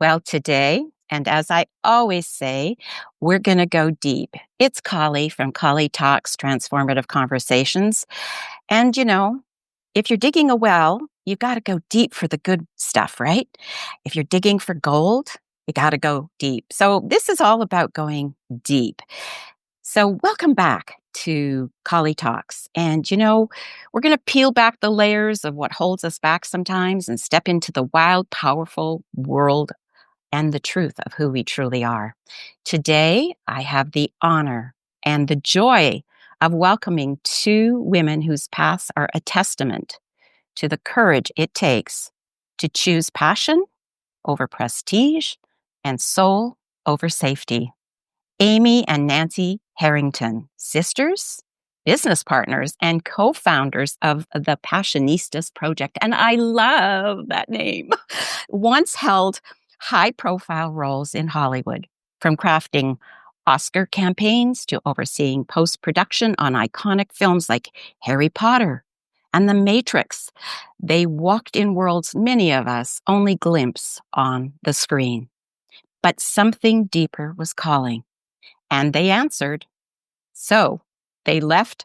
Well, today, and as I always say, we're going to go deep. It's Colli from Colli Talks, transformative conversations. And, if you're digging a well, you got to go deep for the good stuff, right? If you're digging for gold, you got to go deep. So this is all about going deep. So welcome back to Colli Talks. And, we're going to peel back the layers of what holds us back sometimes and step into the wild, powerful world and the truth of who we truly are. Today, I have the honor and the joy of welcoming two women whose paths are a testament to the courage it takes to choose passion over prestige and soul over safety. Amy and Nancy Harrington, sisters, business partners, and co-founders of the Passionistas Project. And I love that name. Once held high-profile roles in Hollywood, from crafting Oscar campaigns to overseeing post-production on iconic films like Harry Potter and The Matrix. They walked in worlds many of us only glimpse on the screen. But something deeper was calling. And they answered. So they left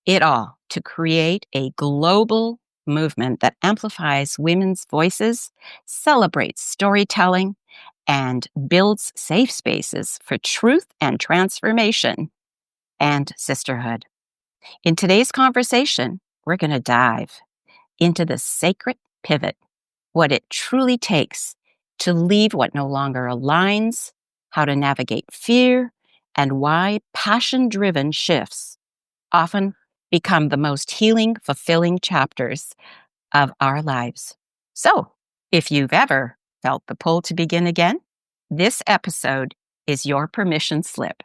it all to create a global movement that amplifies women's voices, celebrates storytelling, and builds safe spaces for truth and transformation and sisterhood. In today's conversation, we're going to dive into the sacred pivot, what it truly takes to leave what no longer aligns, how to navigate fear, and why passion-driven shifts often become the most healing, fulfilling chapters of our lives. So, if you've ever felt the pull to begin again, this episode is your permission slip.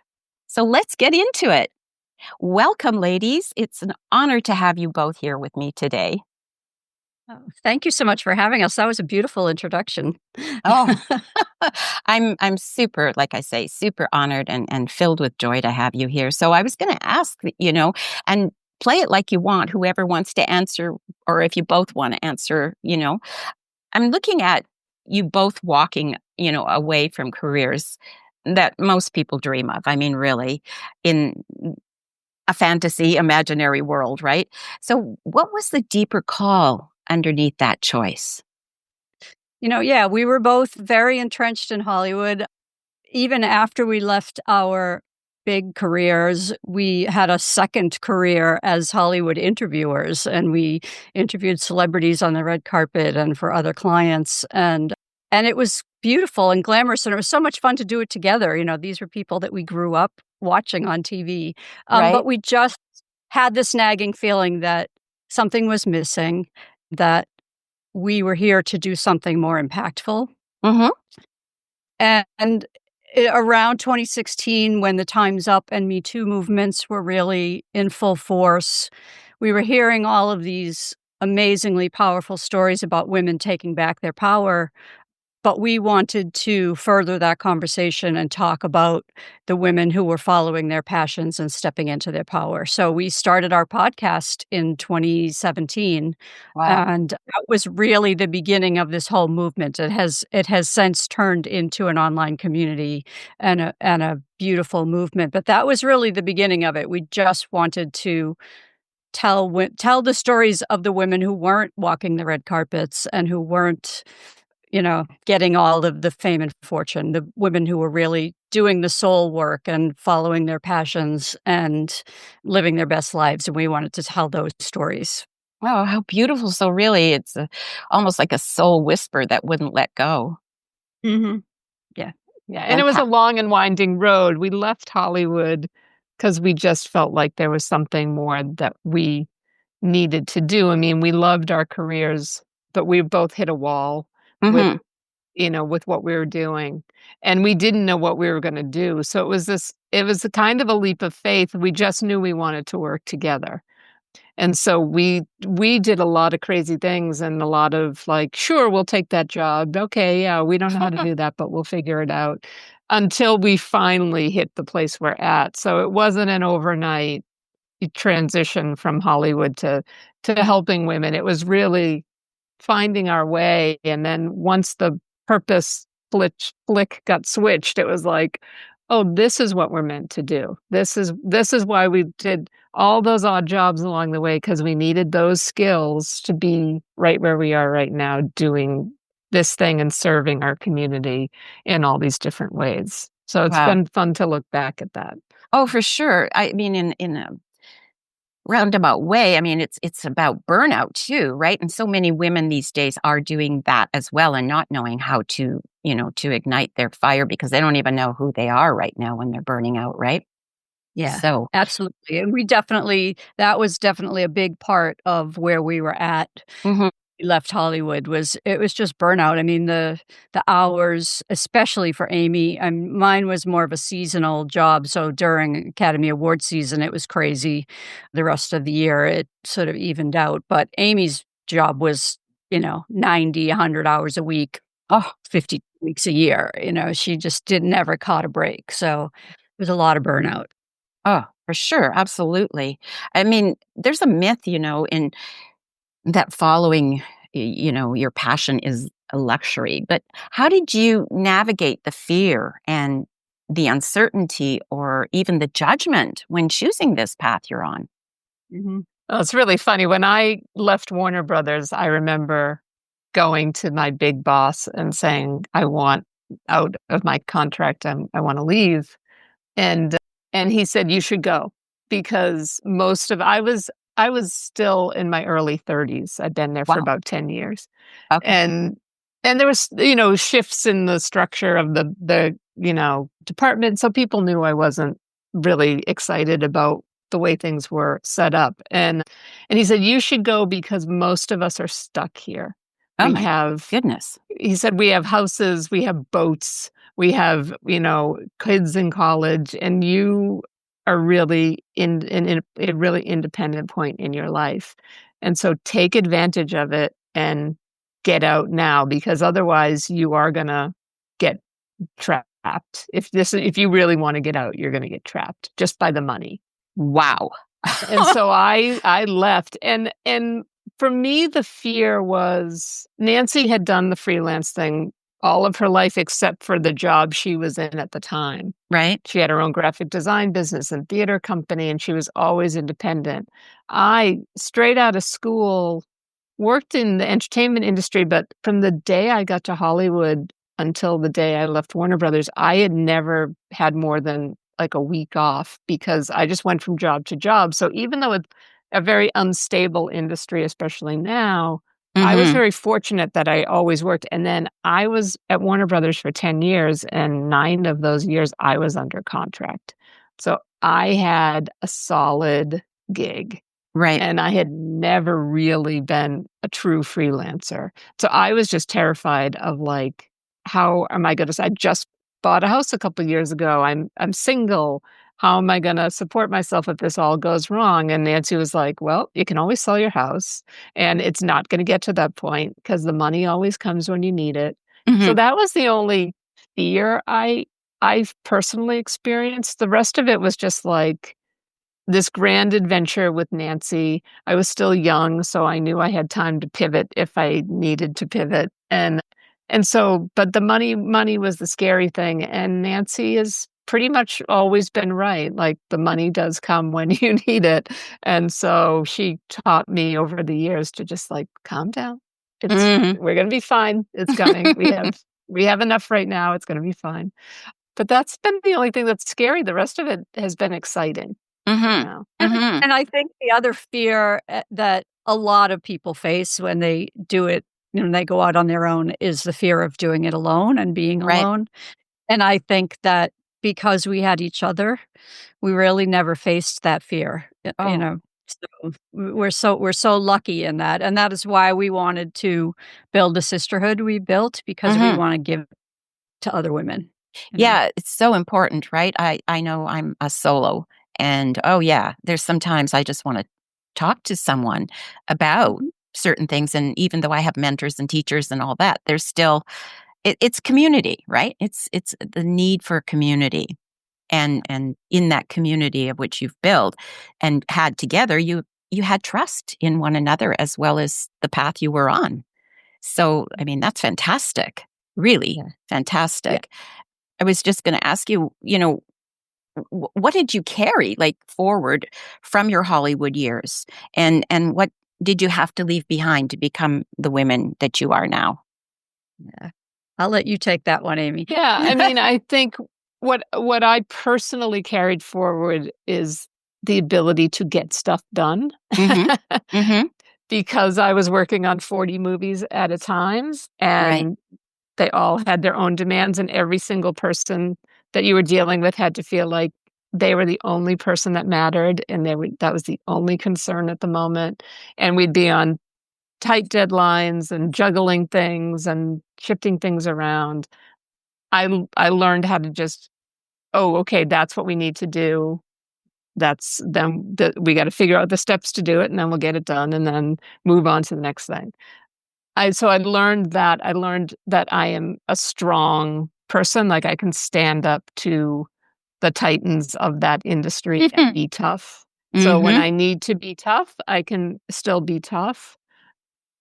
So let's get into it. Welcome, ladies. It's an honor to have you both here with me today. Oh, thank you so much for having us. That was a beautiful introduction. Oh, I'm super, like I say, super honored and filled with joy to have you here. So I was going to ask, and play it like you want, whoever wants to answer, or if you both want to answer, I'm looking at you both walking, away from careers that most people dream of. I mean, really, in a fantasy, imaginary world, right? So what was the deeper call underneath that choice? Yeah, we were both very entrenched in Hollywood. Even after we left our big careers, we had a second career as Hollywood interviewers, and we interviewed celebrities on the red carpet and for other clients. And it was beautiful and glamorous, and it was so much fun to do it together. These were people that we grew up watching on TV. Right? But we just had this nagging feeling that something was missing, that we were here to do something more impactful. Mm-hmm. And around 2016, when the Time's Up and Me Too movements were really in full force, we were hearing all of these amazingly powerful stories about women taking back their power. But we wanted to further that conversation and talk about the women who were following their passions and stepping into their power. So we started our podcast in 2017, Wow. and that was really the beginning of this whole movement. It has since turned into an online community and a beautiful movement. But that was really the beginning of it. We just wanted to tell the stories of the women who weren't walking the red carpets and who weren't getting all of the fame and fortune, the women who were really doing the soul work and following their passions and living their best lives. And we wanted to tell those stories. Oh, how beautiful. So really, it's almost like a soul whisper that wouldn't let go. Mm-hmm. Yeah. Yeah, and it was a long and winding road. We left Hollywood because we just felt like there was something more that we needed to do. I mean, we loved our careers, but we both hit a wall with, with what we were doing. And we didn't know what we were going to do. So it was a kind of a leap of faith. We just knew we wanted to work together. And so we did a lot of crazy things and a lot of like, sure, we'll take that job. Okay, yeah, we don't know how to do that, but we'll figure it out until we finally hit the place we're at. So it wasn't an overnight transition from Hollywood to helping women. It was really finding our way. And then once the purpose flick got switched. It was like, oh, this is what we're meant to do. This is why we did all those odd jobs along the way, because we needed those skills to be right where we are right now, doing this thing and serving our community in all these different ways. So it's Wow. been fun to look back at that. Oh, for sure. I mean, in a roundabout way, I mean, it's about burnout too, right? And so many women these days are doing that as well and not knowing how to, to ignite their fire because they don't even know who they are right now when they're burning out, right? Yeah, So, absolutely, and that was definitely a big part of where we were at. mhm. We left Hollywood it was just burnout. I mean, the hours, especially for Amy, mine was more of a seasonal job, so during Academy Award season, it was crazy. The rest of the year, it sort of evened out, but Amy's job was, 90, 100 hours a week, Oh, 50 weeks a year, she just never caught a break, so it was a lot of burnout. oh, for sure, absolutely. I mean, there's a myth, in that following, your passion is a luxury. But how did you navigate the fear and the uncertainty or even the judgment when choosing this path you're on? Mhm. Oh, it's really funny. When I left Warner Brothers, I remember going to my big boss and saying, "I want out of my contract. I want to leave." And he said, "You should go," because I was still in my early 30s. I'd been there for Wow. about 10 years. Okay. And there was, shifts in the structure of the, department, so people knew I wasn't really excited about the way things were set up. And he said, "You should go because most of us are stuck here. Oh We my have," goodness. he said, "we have houses, we have boats, we have, kids in college, and you are really in a really independent point in your life. And so take advantage of it and get out now, because otherwise you are gonna get trapped. If you really want to get out, you're gonna get trapped just by the money." Wow. And so I left, and for me, the fear was Nancy had done the freelance thing all of her life except for the job she was in at the time. Right? She had her own graphic design business and theater company, and she was always independent. I, straight out of school, worked in the entertainment industry, but from the day I got to Hollywood until the day I left Warner Brothers, I had never had more than like a week off because I just went from job to job. So even though it's a very unstable industry, especially now, I was Mhm. very fortunate that I always worked. And then I was at Warner Brothers for 10 years, and 9 of those years I was under contract. So I had a solid gig, Right. and I had never really been a true freelancer. So I was just terrified of, like, how am I gonna I just bought a house a couple years ago. I'm single. How am I gonna support myself if this all goes wrong? And Nancy was like, "Well, you can always sell your house, and it's not gonna get to that point because the money always comes when you need it." So Mhm. that was the only fear I've personally experienced. The rest of it was just like this grand adventure with Nancy. I was still young, so I knew I had time to pivot if I needed to pivot. And so, but the money was the scary thing, and Nancy has pretty much always been right. Like, the money does come when you need it. And so she taught me over the years to just, like, calm down. Mhm. We're gonna be fine. It's coming. We have enough right now. It's gonna be fine. But that's been the only thing that's scary. The rest of it has been exciting, you Mhm. know? Mhm. And I think the other fear, that a lot of people face when they do it, when they go out on their own is the fear of doing it alone and being Right. alone, and I think that because we had each other, we really never faced that fear, Oh. so we're so lucky in that, and that is why we wanted to build the sisterhood we built because we Mhm. wanna give to other women. Yeah, it's so important, right? I know I'm a solo and oh yeah, there's sometimes I just want to talk to someone about Mhm. certain things and even though I have mentors and teachers and all that, there's still it's community, right? It's the need for community and in that community of which you've built and had together, you had trust in one another as well as the path you were on. So, I mean, that's fantastic. Really Yeah. fantastic. I was just going to ask you, what did you carry like forward from your Hollywood years, and what did you have to leave behind to become the women that you are now? Yeah. I'll let you take that one, Amy. Yeah, I mean, I think what I personally carried forward is the ability to get stuff done. Mhm. Mhm. Because I was working on 40 movies at a time, Right. and they all had their own demands, and every single person that you were dealing with had to feel like they were the only person that mattered, and that was the only concern at the moment, and we'd be on tight deadlines and juggling things and shifting things around. I learned how to just, "Oh, okay, that's what we need to do. We gotta figure out the steps to do it, and then we'll get it done, and then move on to the next thing." I learned that. I learned that I am a strong person, like, I can stand up to the titans of that industry and be tough. So when Mhm. I need to be tough, I can still be tough.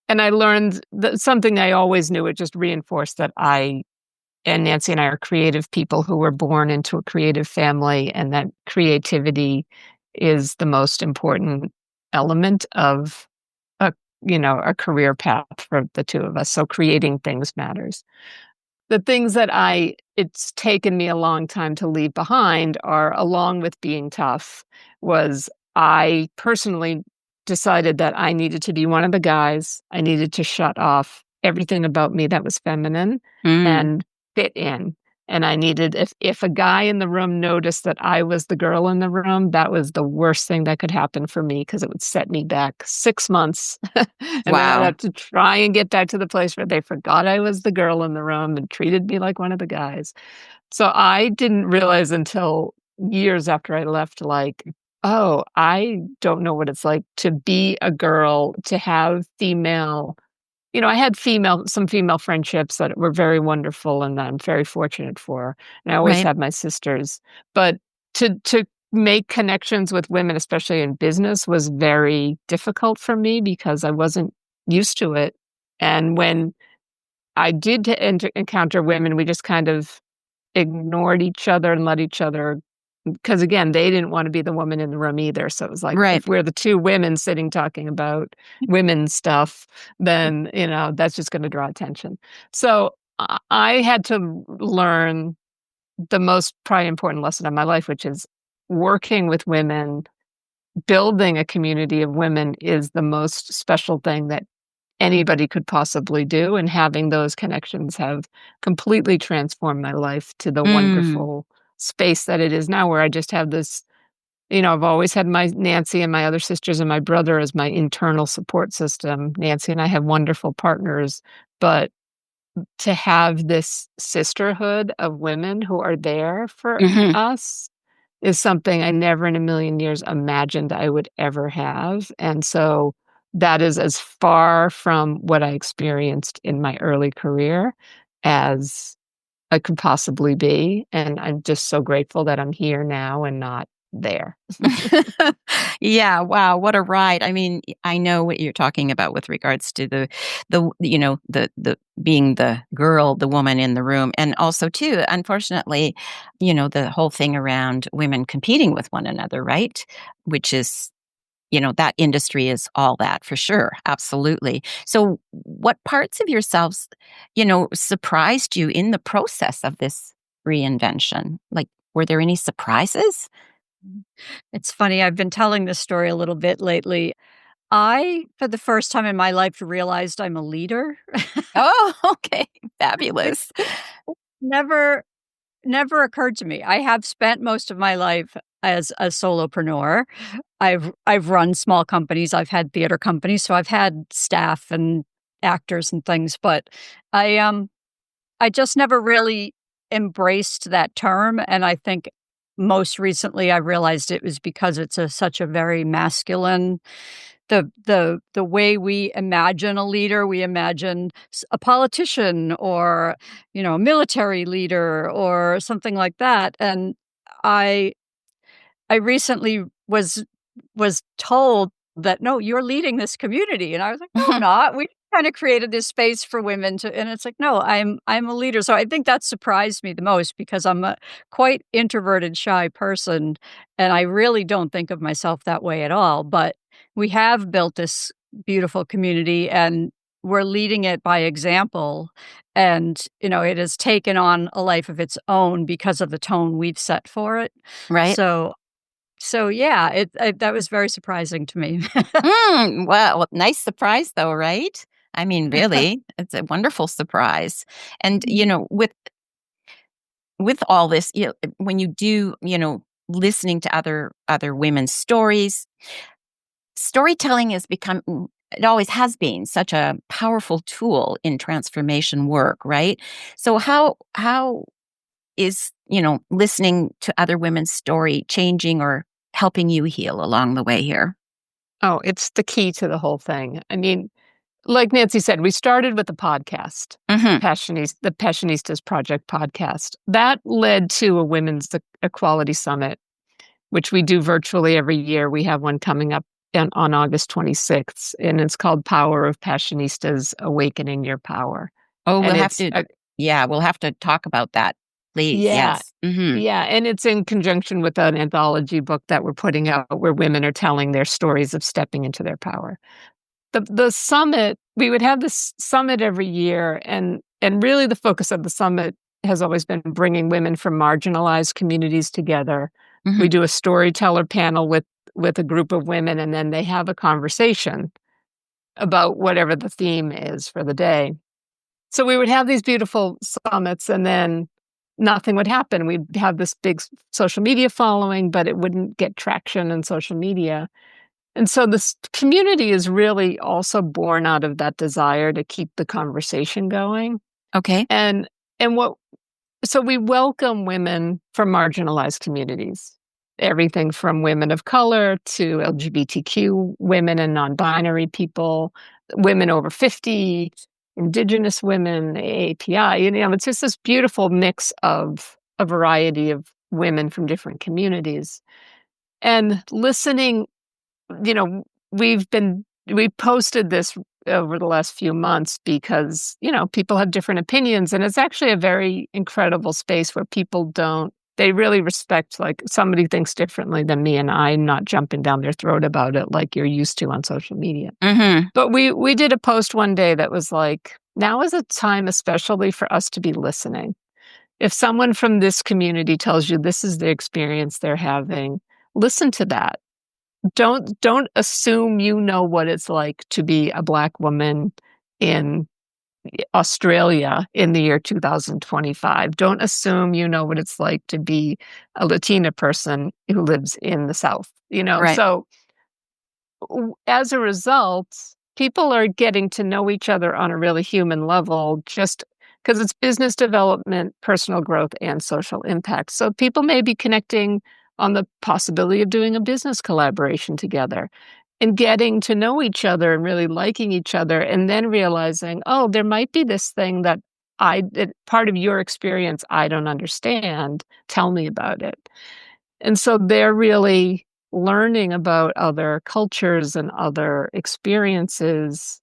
And I learned that something I always knew, it just reinforced that I and Nancy and I are creative people who were born into a creative family, and that creativity is the most important element of a a career path for the two of us. So creating things matters. The things that it's taken me a long time to leave behind are, along with being tough, was I personally decided that I needed to be one of the guys. I needed to shut off everything about me that was feminine Mm. and fit in. And I needed, if a guy in the room noticed that I was the girl in the room, that was the worst thing that could happen for me because it would set me back 6 months. And then I'd Wow. have to try and get back to the place where they forgot I was the girl in the room and treated me like one of the guys. So I didn't realize until years after I left, like, oh, I don't know what it's like to be a girl, to have I had some female friendships that were very wonderful and that I'm very fortunate for. And I always Right. had my sisters. But to make connections with women, especially in business, was very difficult for me because I wasn't used to it. And when I did encounter women, we just kind of ignored each other and let each other, because again, they didn't wanna be the woman in the room either, so it was like, Right. if we're the 2 women sitting talking about women's stuff, then, that's just gonna draw attention. So, I had to learn the most probably important lesson of my life, which is working with women, building a community of women is the most special thing that anybody could possibly do, and having those connections have completely transformed my life to the Mm. wonderful space that it is now, where I just have this, I've always had my Nancy and my other sisters and my brother as my internal support system. Nancy and I have wonderful partners, but to have this sisterhood of women who are there for Mhm. us is something I never in a million years imagined I would ever have, and so that is as far from what I experienced in my early career as I could possibly be, and I'm just so grateful that I'm here now and not there. Yeah, wow, what a ride. I mean, I know what you're talking about with regards to the being the girl, the woman in the room, and also too, unfortunately, the whole thing around women competing with one another, right? Which is, that industry is all that for sure, absolutely. So, what parts of yourselves, surprised you in the process of this reinvention? Like, were there any surprises? It's funny, I've been telling this story a little bit lately. I, for the first time in my life, realized I'm a leader, Oh, okay. which Fabulous. never never occurred to me. I have spent most of my life as a solopreneur. I've run small companies, I've had theater companies, so I've had staff and actors and things, but I just never really embraced that term, and I think most recently I realized it was because it's such a very masculine. The way we imagine a leader, we imagine a politician or, a military leader or something like that, and I I recently was told that, "No, you're leading this community," and I was like, "No, I'm not. kind of created this space for women to, and it's like, no, I'm a leader. So I think that surprised me the most because I'm a quite introverted, shy person, and I really don't think of myself that way at all. But we have built this beautiful community, and we're leading it by example. And it has taken on a life of its own because of the tone we've set for it. Right? So, so yeah, that was very surprising to me. Well, nice surprise though, right? I mean, really, it's a wonderful surprise. And, with all this, when you do, listening to other women's stories, storytelling has become it always has been such a powerful tool in transformation work, right? So how is, listening to other women's story changing or helping you heal along the way here? Oh, it's the key to the whole thing. I mean, like Nancy said, we started with the podcast, Mhm. the Passionistas Project podcast. That led to a women's equality summit, which we do virtually every year. We have one coming up on August 26th, and it's called Power of Passionistas: Awakening Your Power. Oh, And it's we'll have to talk about that, please. yeah. Yes. Mhm. Yeah, and it's in conjunction with an anthology book that we're putting out where women are telling their stories of stepping into their power. The summit, we would have this summit every year, and really the focus of the summit has always been bringing women from marginalized communities together. We Mhm. do a storyteller panel with a group of women, and then they have a conversation about whatever the theme is for the day. So we would have these beautiful summits, and then nothing would happen. We'd have this big social media following, but it wouldn't get traction in social media. And so this community is really also born out of that desire to keep the conversation going. Okay. And and what so we welcome women from marginalized communities. Everything from women of color to LGBTQ women and non-binary people, women over 50, indigenous women, API. It's just this beautiful mix of a variety of women from different communities. And listening, you know, we posted this over the last few months because, people have different opinions, and it's actually a very incredible space where people don't they really respect, like, somebody thinks differently than me, and I'm not jumping down their throat about it like you're used to on social media. Mhm. But we did a post one day that was like, "Now is a time especially for us to be listening. If someone from this community tells you this is the experience they're having, listen to that. Don't assume you know what it's like to be a Black woman in Australia in the year 2025. Don't assume you know what it's like to be a Latina person who lives in the South." Right. So as a result, people are getting to know each other on a really human level just because it's business development, personal growth, and social impact. So people may be connecting on the possibility of doing a business collaboration together and getting to know each other and really liking each other, and then realizing, oh, there might be this thing that part of your experience I don't understand. Tell me about it. And so they're really learning about other cultures and other experiences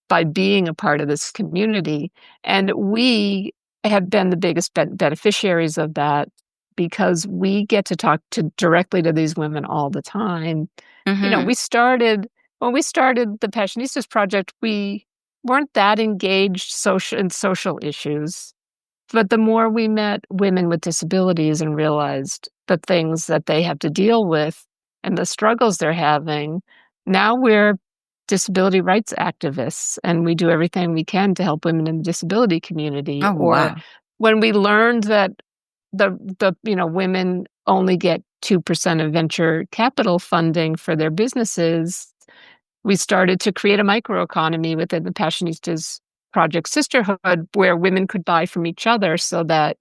by being a part of this community. And we have been the biggest beneficiaries of that because we get to talk directly to these women all the time. Mhm. When we started the Passionistas Project, we weren't that engaged in social issues. But the more we met women with disabilities and realized the things that they have to deal with and the struggles they're having, now we're disability rights activists, and we do everything we can to help women in the disability community. Oh, Or wow. when we learned that women only get 2% of venture capital funding for their businesses, we started to create a microeconomy within the Passionistas Project Sisterhood where women could buy from each other so that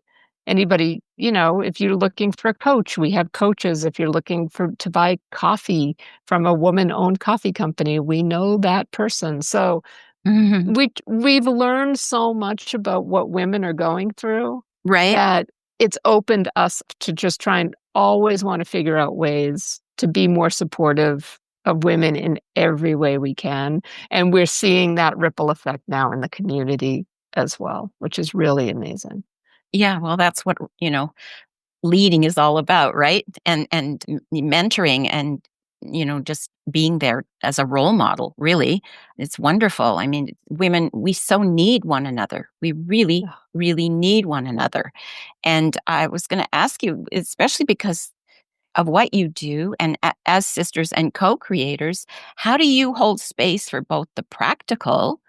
anybody, if you're looking for a coach, we have coaches. If you're looking to buy coffee from a woman-owned coffee company, we know that person. So Mhm. we've learned so much about what women are going through Right? that it's opened us to just try and always want to figure out ways to be more supportive of women in every way we can. And we're seeing that ripple effect now in the community as well, which is really amazing. Yeah, well, that's what, leading is all about, right? And mentoring and just being there as a role model, really. It's wonderful. I mean, women, we so need one another. We really, really need one another. And I was going to ask you, especially because of what you do and as sisters and co-creators, how do you hold space for both the practical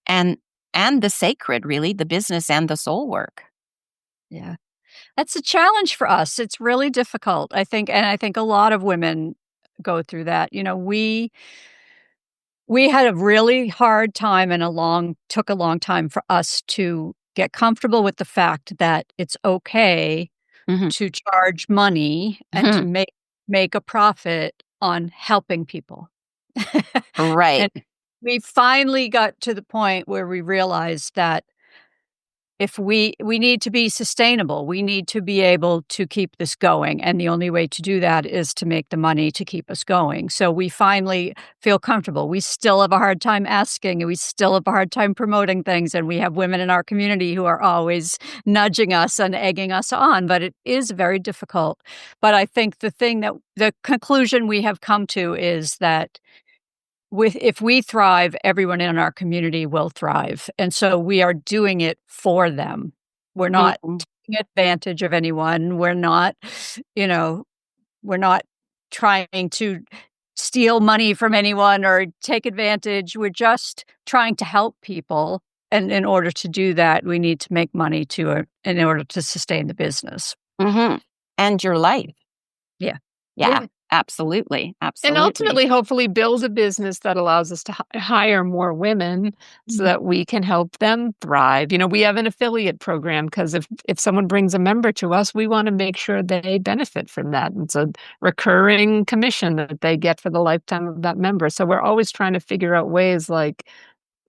and the sacred, really, the business and the soul work? Yeah. That's a challenge for us. It's really difficult, I think, and I think a lot of women go through that. We had a really hard time and took a long time for us to get comfortable with the fact that it's okay Mhm. to charge money and to Mhm. make a profit on helping people. Right. And we finally got to the point where we realized that if we need to be sustainable, we need to be able to keep this going, and the only way to do that is to make the money to keep us going. So we finally feel comfortable. We still have a hard time asking, and we still have a hard time promoting things, and we have women in our community who are always nudging us and egging us on, but it is very difficult. But I think the conclusion we have come to is that if we thrive, everyone in our community will thrive, and so we are doing it for them. We're not Mhm. taking advantage of anyone. You know, we're not trying to steal money from anyone or take advantage. We're just trying to help people, and in order to do that, we need to make money in order to sustain the business. Mhm. And your life. Yeah. Yeah, Yeah. absolutely, And absolutely. ultimately, hopefully, build a business that allows us to hire more women so Mhm. that we can help them thrive. We have an affiliate program because if someone brings a member to us, we want to make sure they benefit from that. It's a recurring commission that they get for the lifetime of that member. So we're always trying to figure out ways like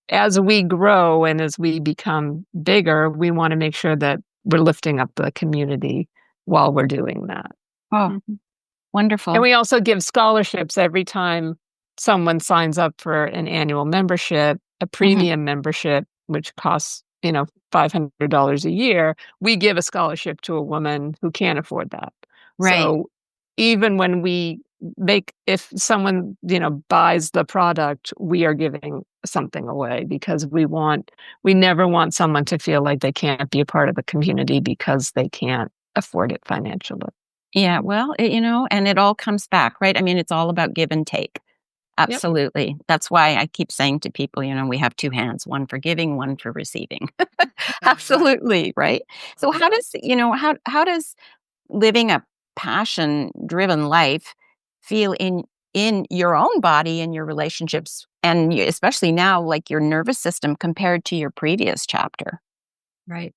as we grow and as we become bigger, we want to make sure that we're lifting up the community while we're doing that. Oh, Mhm. And wonderful. we also give scholarships every time someone signs up for an annual membership, a Mhm. premium membership, which costs, $500 a year. We give a scholarship to a woman who can't afford that. Right. So even when if someone, buys the product, we are giving something away because we never want someone to feel like they can't be a part of the community because they can't afford it financially. Yeah, well, and it all comes back, right? I mean, it's all about give and take. Yep. Absolutely. That's why I keep saying to people, we have two hands, one for giving, one for receiving. Absolutely, right? So how does living a passion-driven life feel in your own body and your relationships and especially now like your nervous system compared to your previous chapter? Right.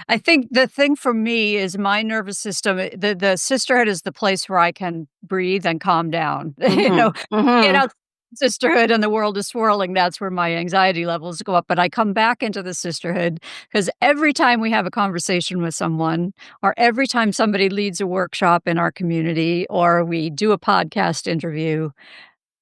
I think the thing for me is my nervous system, the sisterhood is the place where I can breathe and calm down. Mhm. Get Mhm. out sisterhood and the world is swirling, that's where my anxiety levels go up, but I come back into the sisterhood because every time we have a conversation with someone or every time somebody leads a workshop in our community or we do a podcast interview,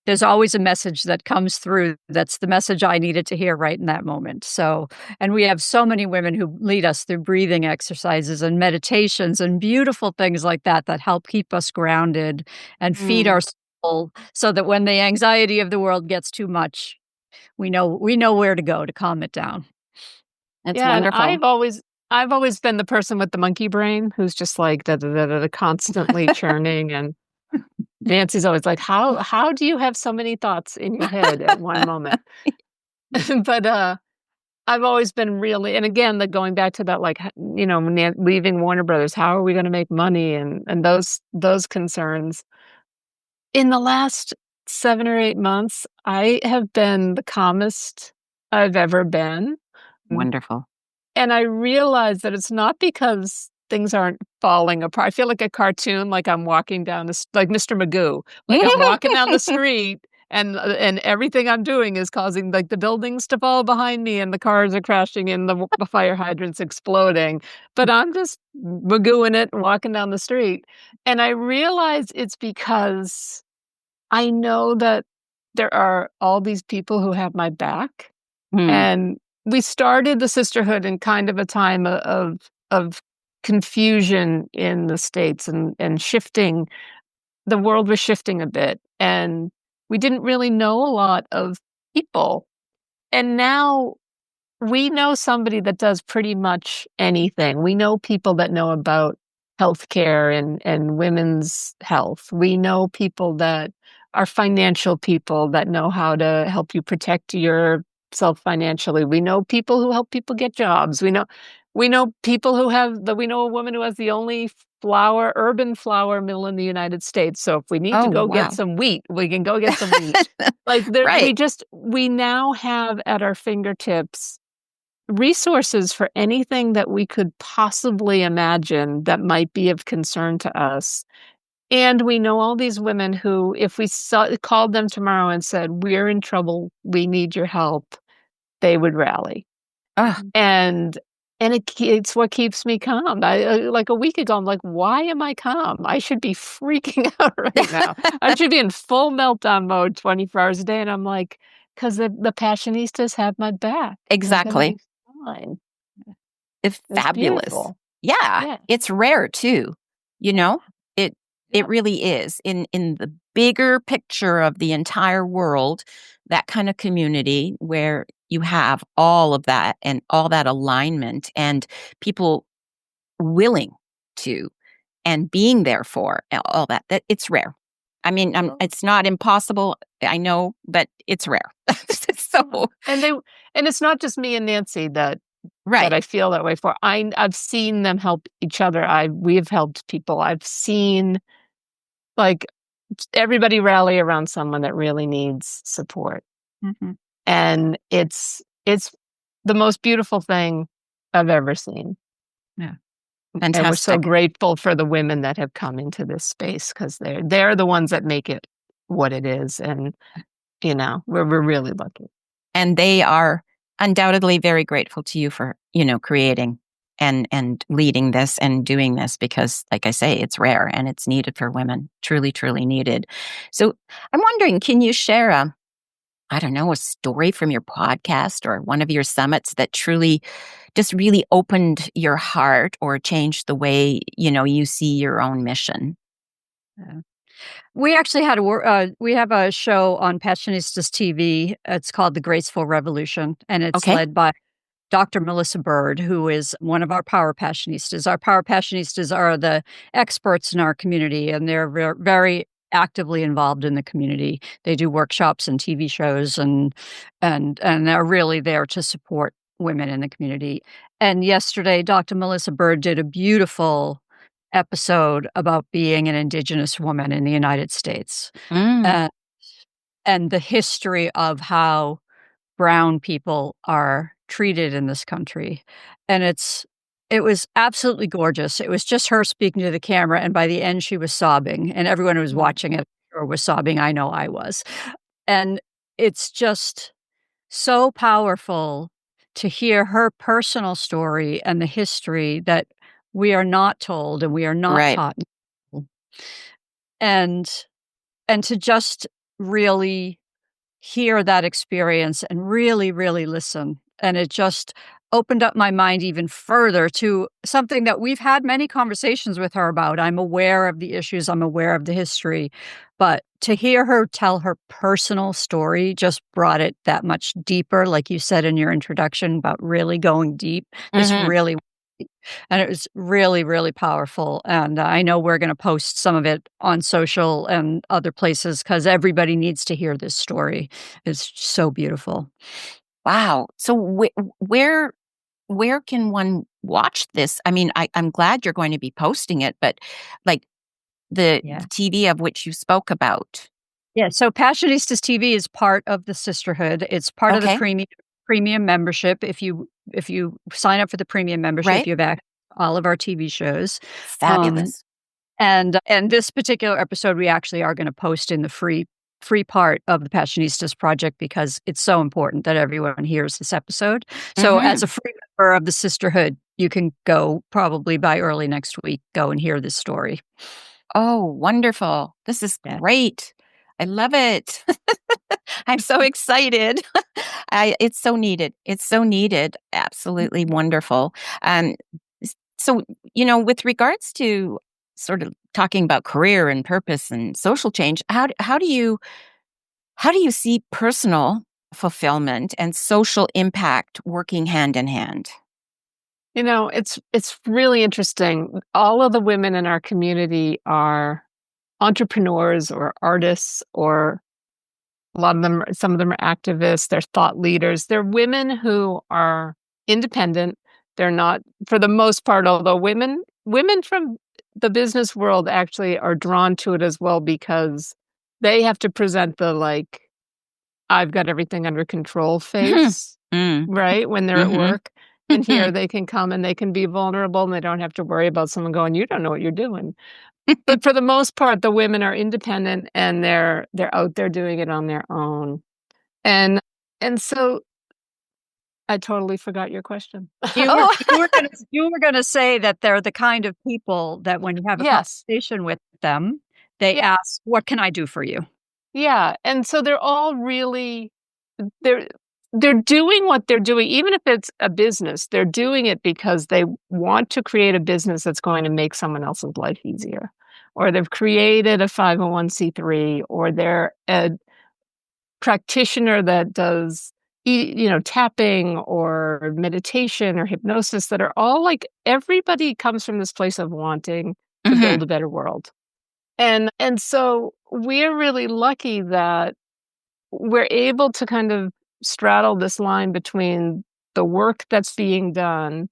there's always a message that comes through that's the message I needed to hear right in that moment. So, and we have so many women who lead us through breathing exercises and meditations and beautiful things like that that help keep us grounded and feed Mm. our soul so that when the anxiety of the world gets too much, we know where to go to calm it down. It's Yeah, and wonderful. I've always been the person with the monkey brain who's just like da, da, da, da, da, constantly churning. And Nancy's always like, how do you have so many thoughts in your head at one moment? But I've always been really, and again, the going back to that, like leaving Warner Brothers, how are we going to make money, and those concerns. In the last 7 or 8 months, I have been the calmest I've ever been. Wonderful. And I realize that it's not because things aren't falling apart. I feel like a cartoon, like I'm walking down like Mr. Magoo, like I'm walking down the street and everything I'm doing is causing like the buildings to fall behind me and the cars are crashing and the fire hydrants exploding. But I'm just Magooing it and walking down the street. And I realize it's because I know that there are all these people who have my back. Mm. And we started the sisterhood in kind of a time of confusion in the States and shifting. The world was shifting a bit, and we didn't really know a lot of people. And now we know somebody that does pretty much anything. We know people that know about healthcare and women's health. We know people that are financial people that know how to help you protect yourself financially. We know people who help people get jobs. We know people who have we know a woman who has the only urban flour mill in the United States. So if we need to Oh, go get wow. some wheat, we can go get some wheat. Like Right. we now have at our fingertips resources for anything that we could possibly imagine that might be of concern to us. And we know all these women who, if we called them tomorrow and said, "We're in trouble, we need your help," they would rally. Oh, And it's what keeps me calm. Like a week ago, I'm like, "Why am I calm? I should be freaking out right now. I should be in full meltdown mode 24 hours a day." And I'm like, "'Cause the Passionistas have my back. I'm gonna exactly. be fine." It's It's fabulous. beautiful. Yeah, Yeah. it's rare too, you Yeah. know? It it Yep. really is. In the bigger picture of the entire world, that kind of community where you have all of that and all that alignment and people willing to and being there for all that it's rare. I mean, Well, it's not impossible, I know, but it's rare. yeah. So And it's not just me and Nancy that right. I feel that way for. I've seen them help each other. We've helped people. I've seen, like, everybody rally around someone that really needs support. Mhm. And it's the most beautiful thing I've ever seen. Yeah. And we're so Fantastic. grateful for the women that have come into this space because they're the ones that make it what it is. And, we're really lucky. And they are undoubtedly very grateful to you for, creating and leading this and doing this because, like I say, it's rare and it's needed for women. Truly, truly needed. So I'm wondering, can you share I don't know, a story from your podcast or one of your summits that truly just really opened your heart or changed the way, you see your own mission? Yeah. We actually had we have a show on Passionistas TV. It's called The Graceful Revolution, and it's Okay. led by Dr. Melissa Bird, who is one of our Power Passionistas. Our Power Passionistas are the experts in our community, and they're very actively involved in the community. They do workshops and TV shows, and they're really there to support women in the community. And yesterday, Dr. Melissa Bird did a beautiful episode about being an Indigenous woman in the United States, Mm, uh, and the history of how brown people are treated in this country, and it was absolutely gorgeous. It was just her speaking to the camera, and by the end, she was sobbing, and everyone who was Mm. watching it or was sobbing. I know I was, and it's just so powerful to hear her personal story and the history that we are not told and we are not right. taught in school. And to just really hear that experience and really, really listen. And it just opened up my mind even further to something that we've had many conversations with her about. I'm aware of the issues, I'm aware of the history, but to hear her tell her personal story just brought it that much deeper. Like you said in your introduction about really going deep, this Hmm. really, and it was really, really powerful. And I know we're going to post some of it on social and other places because everybody needs to hear this story. It's so beautiful. Wow. So where can one watch this? I mean, I'm glad you're going to be posting it, but like the Yeah. TV of which you spoke about. Yeah. So Passionistas TV is part of the sisterhood. It's part of the Okay. premium membership. If you sign up for the premium membership, Right. you have access to all of our TV shows. Um, Fabulous. and this particular episode, we actually are gonna post in the free part of the Passionistas Project because it's so important that everyone hears this episode. So as Hmm. a free member of the sisterhood, you can go probably by early next week, go and hear this story. Oh, wonderful. This is Yeah. great. I love it. I'm so excited. It's so needed. It's so needed. Absolutely wonderful. Um, so, with regards to sort of talking about career and purpose and social change, how do you see personal fulfillment and social impact working hand in hand? It's really interesting. All of the women in our community are entrepreneurs or artists, or some of them are activists, they're thought leaders. They're women who are independent. They're not, for the most part, although women from the business world actually are drawn to it as well, because they have to present the like, I've got everything under control Mhm. face, Mm. right? When they're at Mhm. work. And here they can come and they can be vulnerable and they don't have to worry about someone going, you don't know what you're doing. But for the most part, the women are independent and they're out there doing it on their own. And and so I totally forgot your question. You were Oh, you were gonna say that they're the kind of people that when you have a yes. conversation with them, they Yeah, ask, "What can I do for you?" yeah. And so they're all really they're they're doing what they're doing, even if it's a business, they're doing it because they want to create a business that's going to make someone else's life easier. Or they've created a 501(c)(3), or they're a practitioner that does tapping or meditation or hypnosis, that are all like, everybody comes from this place of wanting to build Mhm. a better world. And so we're really lucky that we're able to kind of straddle this line between the work that's being done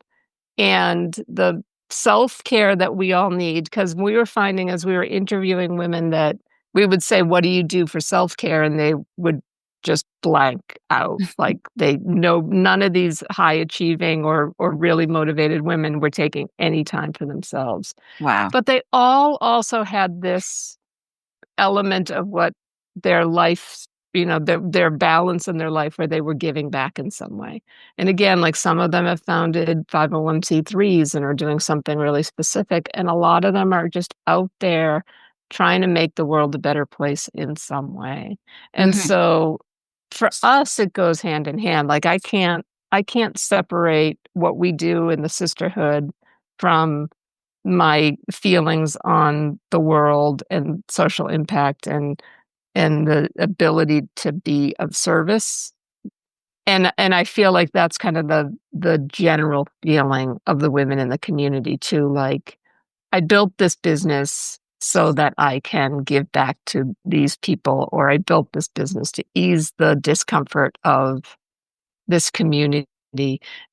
and the self-care that we all need. Because we were finding, as we were interviewing women, that we would say, "What do you do for self-care?" And they would just blank out. Like, they know none of these high achieving or really motivated women were taking any time for themselves. Wow. But they all also had this element of what their life, their balance in their life, where they were giving back in some way. And again, like, some of them have founded 501(c)(3)s and are doing something really specific, and a lot of them are just out there trying to make the world a better place in some way. And Mhm. so for us, it goes hand in hand. Like, I can't separate what we do in the sisterhood from my feelings on the world and social impact, and the ability to be of service. And I feel like that's kind of the general feeling of the women in the community too. Like, I built this business so that I can give back to these people, or I built this business to ease the discomfort of this community.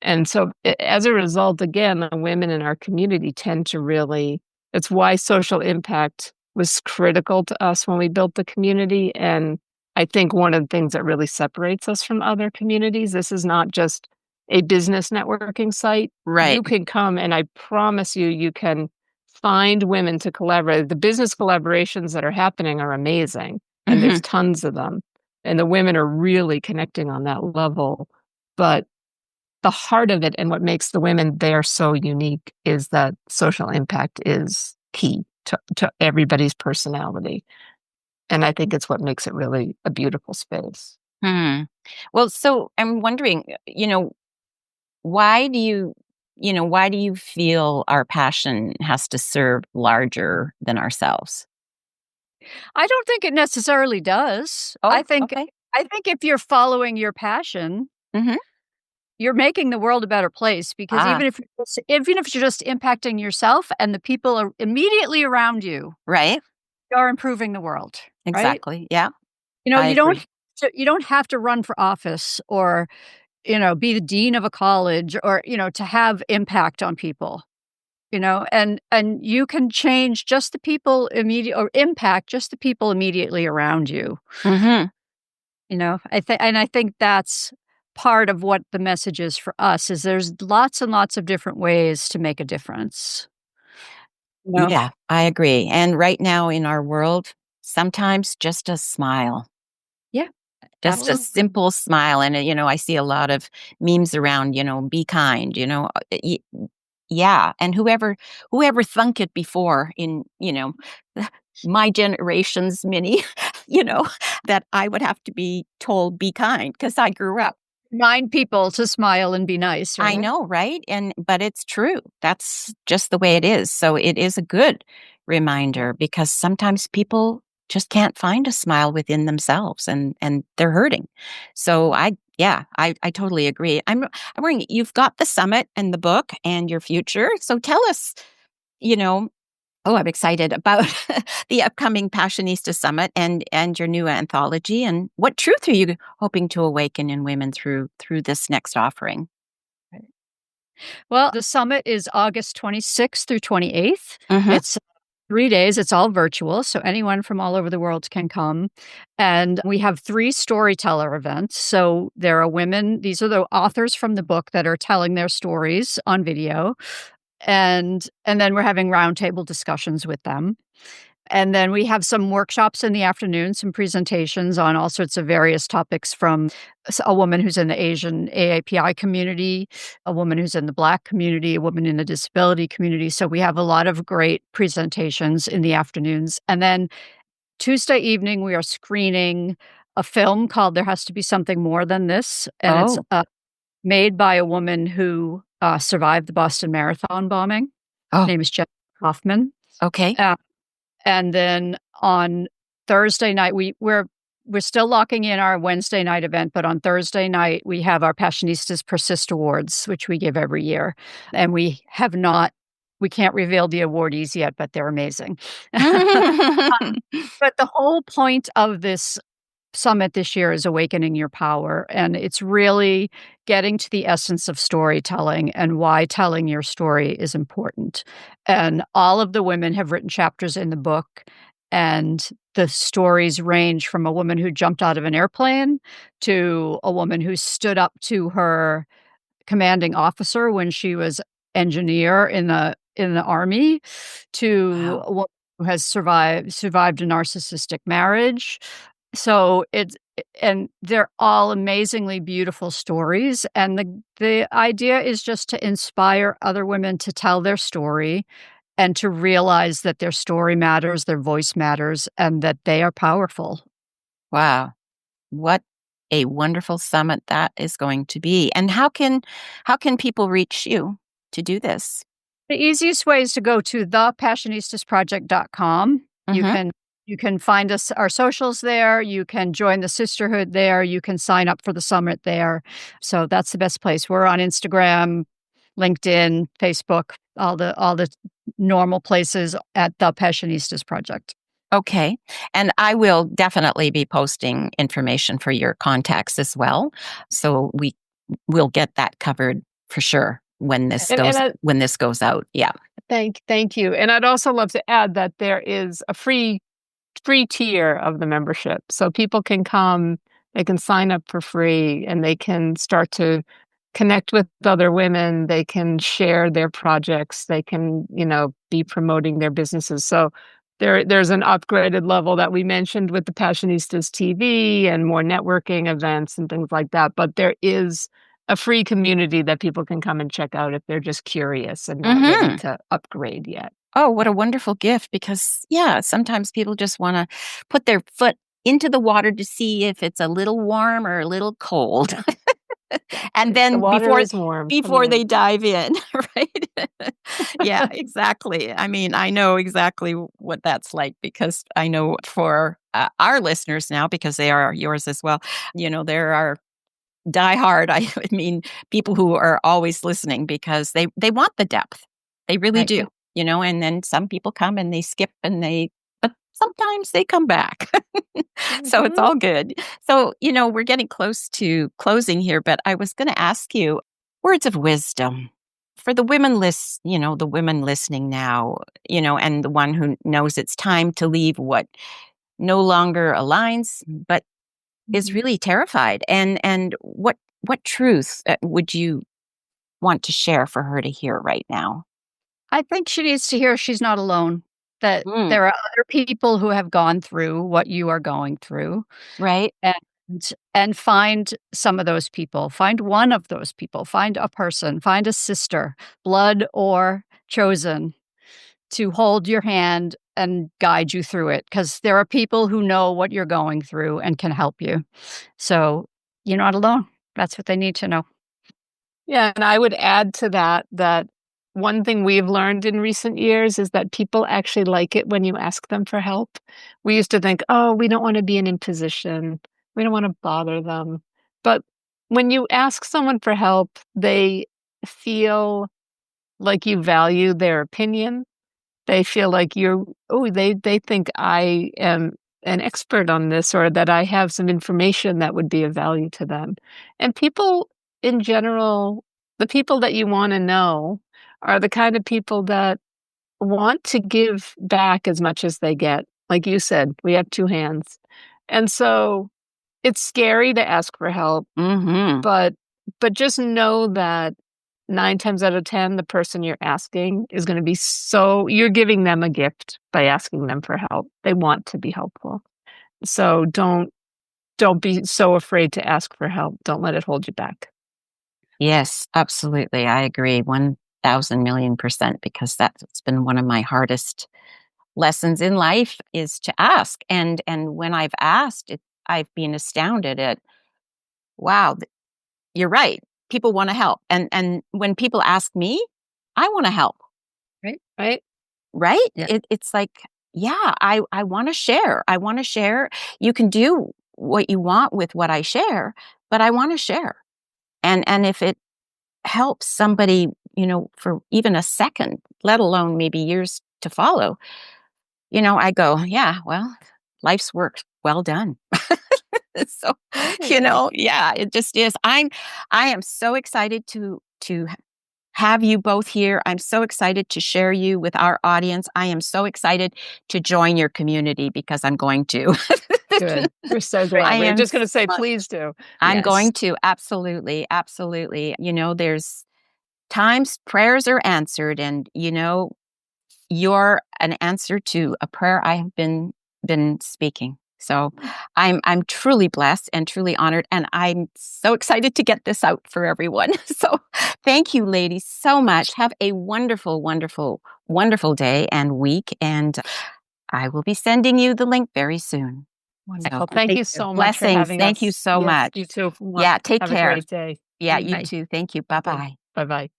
And so, as a result, again, the women in our community tend to really, it's why social impact was critical to us when we built the community. And I think one of the things that really separates us from other communities, this is not just a business networking site. Right. You can come, and I promise you, you can find women to collaborate. The business collaborations that are happening are amazing, and there's Mhm. tons of them. And the women are really connecting on that level. But the heart of it, and what makes the women there so unique, is that social impact is key to everybody's personality. And I think it's what makes it really a beautiful space. Hmm. Well, so I'm wondering, why do you feel our passion has to serve larger than ourselves? I don't think it necessarily does. Oh, okay. I think if you're following your passion, Mhm. you're making the world a better place, because Ah, even if you're just impacting yourself and the people immediately around you, right. you're improving the world, right? Exactly. Yeah, You know, I agree. you don't have to run for office, or, be the dean of a college, or, to have impact on people, and you can change just the people immediate or impact just the people immediately around you. Mhm. I think that's part of what the message is for us, is there's lots and lots of different ways to make a difference. You know? Yeah, I agree. And right now in our world, sometimes just a smile, Yeah, just a absolutely. simple smile. And, I see a lot of memes around, be kind, yeah. And whoever thunk it before in, my generation's mini. that I would have to be told, be kind, because I grew up. Remind people to smile and be nice, I right? know, right? But it's true. That's just the way it is. So it is a good reminder because sometimes people just can't find a smile within themselves and they're hurting. So I totally agree. I'm wondering, you've got the summit and the book and your future. So tell us, you know, oh, I'm excited about the upcoming Passionista Summit and your new anthology, and what truth are you hoping to awaken in women through this next offering? Well, the summit is August 26th through 28th. Mhm. It's 3 days. It's all virtual, so anyone from all over the world can come. And we have 3 storyteller events. So there are women, these are the authors from the book that are telling their stories on video. And then we're having roundtable discussions with them. And then we have some workshops in the afternoon, some presentations on all sorts of various topics from a woman who's in the Asian AAPI community, a woman who's in the Black community, a woman in the disability community. So we have a lot of great presentations in the afternoons. And then Tuesday evening, we are screening a film called There Has to Be Something More Than This. And it's Oh, made by a woman who survived the Boston Marathon bombing. Her oh, name is Jen Hoffman. okay. Uh, and then on Thursday night, we're still locking in our Wednesday night event, but on Thursday night, we have our Passionistas Persist Awards, which we give every year. And we can't reveal the awardees yet, but they're amazing. But the whole point of this summit this year is awakening your power. And it's really getting to the essence of storytelling and why telling your story is important. And all of the women have written chapters in the book. And the stories range from a woman who jumped out of an airplane to a woman who stood up to her commanding officer when she was engineer in the army, to Wow. a woman who has survived a narcissistic marriage. So and they're all amazingly beautiful stories, and the idea is just to inspire other women to tell their story and to realize that their story matters, their voice matters, and that they are powerful. Wow. What a wonderful summit that is going to be. And how can people reach you to do this? The easiest way is to go to thepassionistasproject.com. Mhm. You can find us our socials there, you can join the sisterhood there, you can sign up for the summit there. So that's the best place. We're on Instagram, LinkedIn, Facebook, all the normal places at the Passionistas Project. Okay. And I will definitely be posting information for your contacts as well. So we will get that covered for sure when this And goes when this goes out. Yeah. thank you. And I'd also love to add that there is a free tier of the membership. So people can come, they can sign up for free, and they can start to connect with other women. They can share their projects. They can, be promoting their businesses. So there's an upgraded level that we mentioned with the Passionistas TV and more networking events and things like that. But there is a free community that people can come and check out if they're just curious and not ready Mhm. to upgrade yet. Oh, what a wonderful gift because yeah, sometimes people just want to put their foot into the water to see if it's a little warm or a little cold. And Exactly. The then water is warm. Come before in. they dive in, right? Yeah, exactly. I mean, I know exactly what that's like because I know for our listeners now, because they are yours as well, there are diehard, I mean, people who are always listening because they want the depth. They really Right. do, and then some people come and they skip but sometimes they come back. So it's Mhm. all good. So, we're getting close to closing here, but I was going to ask you words of wisdom for the women listening now, and the one who knows it's time to leave what no longer aligns, but is Mhm. really terrified. And what truth would you want to share for her to hear right now? I think she needs to hear she's not alone, that Mm, there are other people who have gone through what you are going through, right? and and find some of those people. Find one of those people. Find a person, find a sister, blood or chosen, to hold your hand and guide you through it, because there are people who know what you're going through and can help you. So you're not alone. That's what they need to know. Yeah, and I would add to that that one thing we've learned in recent years is that people actually like it when you ask them for help. We used to think, oh, we don't want to be an imposition. We don't want to bother them. But when you ask someone for help, they feel like you value their opinion. They feel like they think I am an expert on this, or that I have some information that would be of value to them. And people in general, the people that you want to know are the kind of people that want to give back as much as they get. Like you said, we have two hands. And so it's scary to ask for help, Mm-hmm. but just know that 9 times out of 10, the person you're asking is going to be you're giving them a gift by asking them for help. They want to be helpful. So don't be so afraid to ask for help. Don't let it hold you back. Yes, absolutely. I agree 1,000,000,000%, because that's been one of my hardest lessons in life, is to ask. And when I've asked, I've been astounded at, wow, you're right. People want to help. And when people ask me, I want to help. Right? Right? Yeah. It's like, yeah, I want to share. I want to share. You can do what you want with what I share, but I want to share. And if it helps somebody, for even a second, let alone maybe years to follow, I go, yeah, well, life's work well done. So, Totally. yeah, it just is. I am so excited to have you both here. I'm so excited to share you with our audience. I am so excited to join your community, because I'm going to. Good. We're so I glad. We're am just going to say, so- please do. I'm Yes. going to. Absolutely. Absolutely. There's times prayers are answered, and you're an answer to a prayer I have been speaking. So I'm truly blessed and truly honored, and I'm so excited to get this out for everyone. So thank you, ladies, so much. Have a wonderful, wonderful, wonderful day and week, and I will be sending you the link very soon. So Wonderful. Thank Thank you you. so much for blessings. having Thank you us. so Yes, much. you too. Yeah, take Have a care. great day. Yeah, you Bye. too. Thank you. Bye bye. Bye bye.